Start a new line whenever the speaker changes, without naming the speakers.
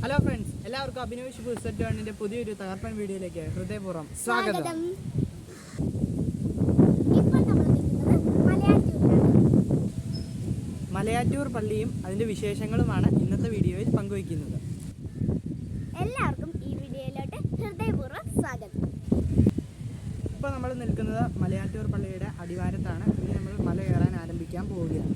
Hello friends, എല്ലാവർക്കും അഭിനവ് പുസ്തകത്തിന്റെ പുതിയൊരു തകർപ്പൻ വീഡിയോയിലേക്ക് ഹൃദയപൂർവ്വം സ്വാഗതം. മലയാറ്റൂർ പള്ളിയും അതിന്റെ വിശേഷങ്ങളുമാണ് ഇന്നത്തെ വീഡിയോയിൽ പങ്കുവയ്ക്കുന്നത്.
എല്ലാവർക്കും ഈ വീഡിയോയിലോട്ട് ഹൃദയപൂർവ്വം സ്വാഗതം.
ഇപ്പോൾ നമ്മൾ നിൽക്കുന്നത് മലയാറ്റൂർ പള്ളിയുടെ അടിവാരത്താണ്. ഇനി നമ്മൾ മല കയറാൻ ആരംഭിക്കാൻ പോവുകയാണ്.